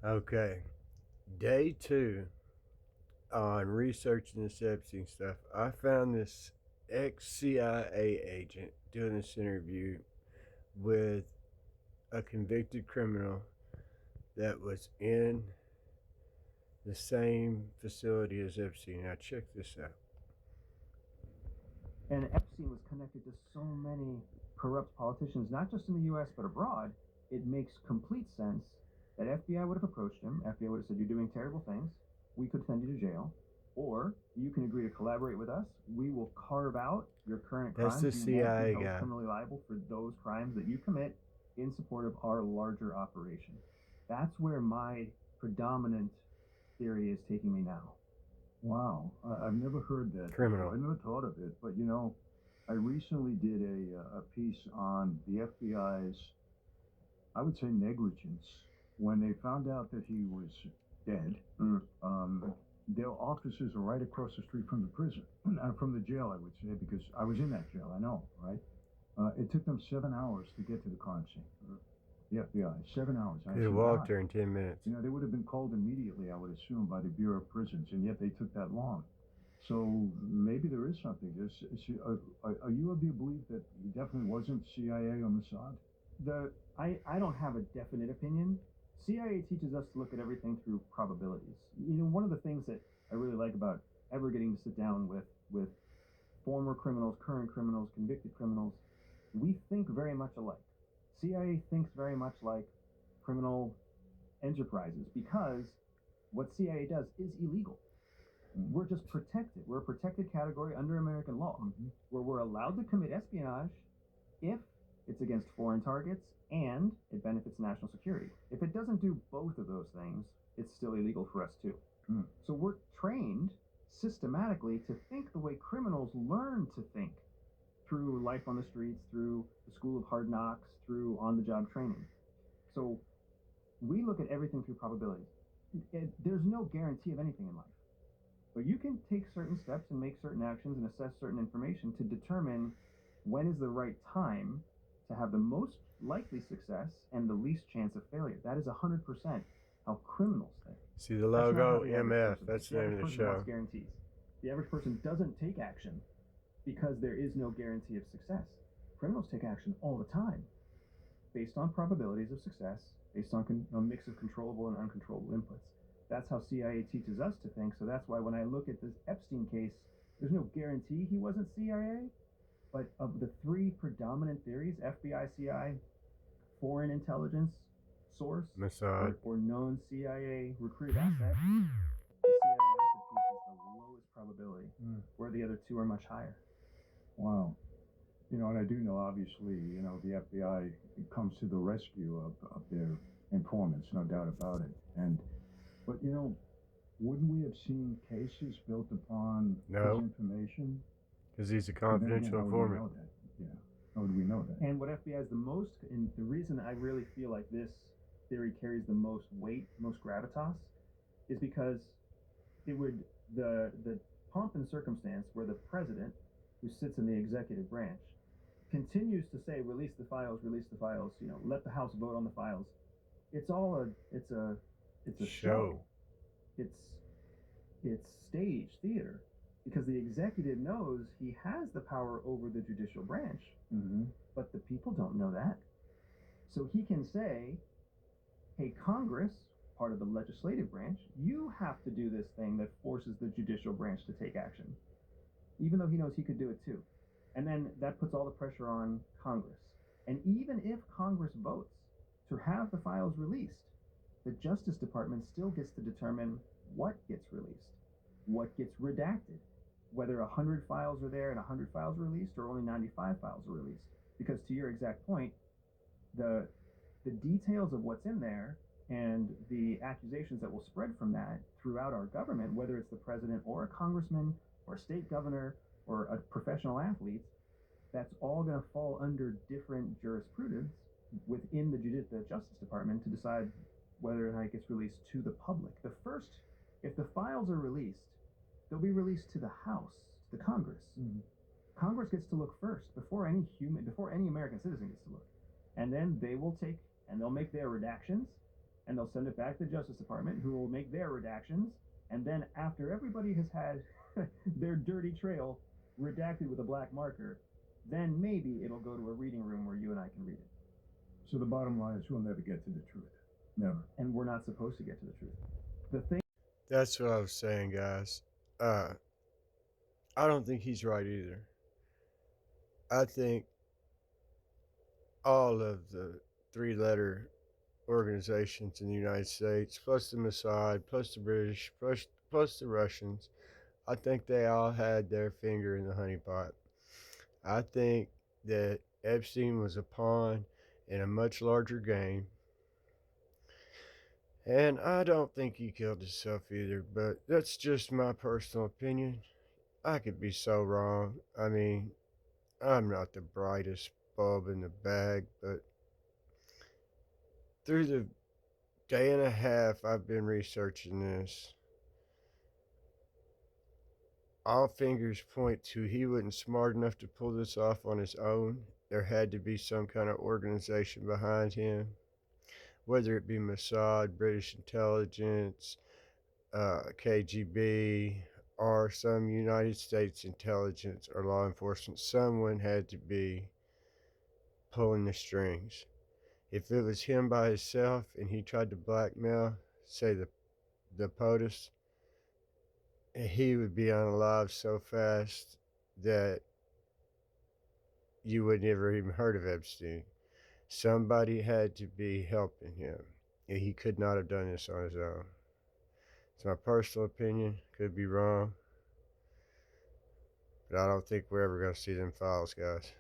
Okay. Day two on researching this Epstein stuff. I found this ex CIA agent doing this interview with a convicted criminal that was in the same facility as Epstein. Now, check this out. And Epstein was connected to so many corrupt politicians, not just in the US, but abroad. It makes complete sense that FBI would have approached him. FBI would have said, "You're doing terrible things. We could send you to jail. Or you can agree to collaborate with us. We will carve out your current That's the crimes. You won't be CIA held guy. criminally liable for those crimes that you commit in support of our larger operation." That's where my predominant theory is taking me now. Wow, I've never heard that before. Criminal. I never thought of it, but I recently did a piece on the FBI's, I would say, negligence when they found out that he was dead. Their offices are right across the street from the prison, from the jail, I would say, because I was in that jail. I know, right? It took them 7 hours to get to the crime scene. The FBI, 7 hours. I Could have said, walked why? there in 10 minutes. They would have been called immediately, I would assume, by the Bureau of Prisons, and yet they took that long. So maybe there is something. Are you of the belief that he definitely wasn't CIA or Mossad? I don't have a definite opinion. CIA teaches us to look at everything through probabilities. One of the things that I really like about ever getting to sit down with former criminals, current criminals, convicted criminals, we think very much alike. CIA thinks very much like criminal enterprises because what CIA does is illegal. We're just protected. We're a protected category under American law, where we're allowed to commit espionage if it's against foreign targets and it benefits national security. If it doesn't do both of those things, it's still illegal for us too. So we're trained systematically to think the way criminals learn to think through life on the streets, through the school of hard knocks, through on the job training. So we look at everything through probabilities. There's no guarantee of anything in life. But you can take certain steps and make certain actions and assess certain information to determine when is the right time to have the most likely success and the least chance of failure. That is 100% how criminals think. See the That's not how logo? the average MF. person That's thinks. the The name average of the person wants show. guarantees. The average person doesn't take action because there is no guarantee of success. Criminals take action all the time based on probabilities of success, based on a mix of controllable and uncontrollable inputs. That's how CIA teaches us to think. So that's why when I look at this Epstein case, there's no guarantee he wasn't CIA. But of the three predominant theories, FBI, CIA, foreign intelligence source, Mossad. or known CIA recruited asset, the CIA asset piece is the lowest probability, where the other two are much higher. Wow. And I do know, obviously, the FBI comes to the rescue of their informants, no doubt about it. But wouldn't we have seen cases built upon No. his information? Because he's a But then confidential again, how would we informant. know that? Yeah. How would we know that? And what FBI is the most, and the reason I really feel like this theory carries the most weight, most gravitas, is because it would the pomp and circumstance where the president, who sits in the executive branch, continues to say, release the files, let the House vote on the files. It's all it's a show. It's stage theater because the executive knows he has the power over the judicial branch, but the people don't know that. So he can say, hey, Congress, part of the legislative branch, you have to do this thing that forces the judicial branch to take action, even though he knows he could do it too. And then that puts all the pressure on Congress. And even if Congress votes to have the files released, the Justice Department still gets to determine what gets released, what gets redacted, whether 100 files are there and 100 files are released or only 95 files are released. Because to your exact point, the details of what's in there and the accusations that will spread from that throughout our government, whether it's the president or a congressman or a state governor or a professional athlete, that's all going to fall under different jurisprudence within the Justice Department to decide whether or not it gets released to the public. If the files are released, they'll be released to the House, to the Congress. Congress gets to look first before any American citizen gets to look, and then they'll make their redactions, and they'll send it back to the Justice Department, who will make their redactions, and then after everybody has had their dirty trail redacted with a black marker, then maybe it'll go to a reading room where you and I can read it. So the bottom line is we'll never get to the truth. Never. And we're not supposed to get to the truth. The thing That's what I was saying, guys. I don't think he's right either. I think all of the three-letter organizations in the United States, plus the Mossad, plus the British, plus the Russians, I think they all had their finger in the honeypot. I think that Epstein was a pawn in a much larger game. And I don't think he killed himself either, but that's just my personal opinion. I could be so wrong. I mean, I'm not the brightest bulb in the bag, but through the day and a half I've been researching this, all fingers point to he wasn't smart enough to pull this off on his own. There had to be some kind of organization behind him, whether it be Mossad, British intelligence, KGB, or some United States intelligence or law enforcement. Someone had to be pulling the strings. If it was him by himself and he tried to blackmail, say, the POTUS, he would be unalive so fast that you would never even heard of Epstein. Somebody had to be helping him. He could not have done this on his own. It's my personal opinion. Could be wrong. But I don't think we're ever going to see them files, guys.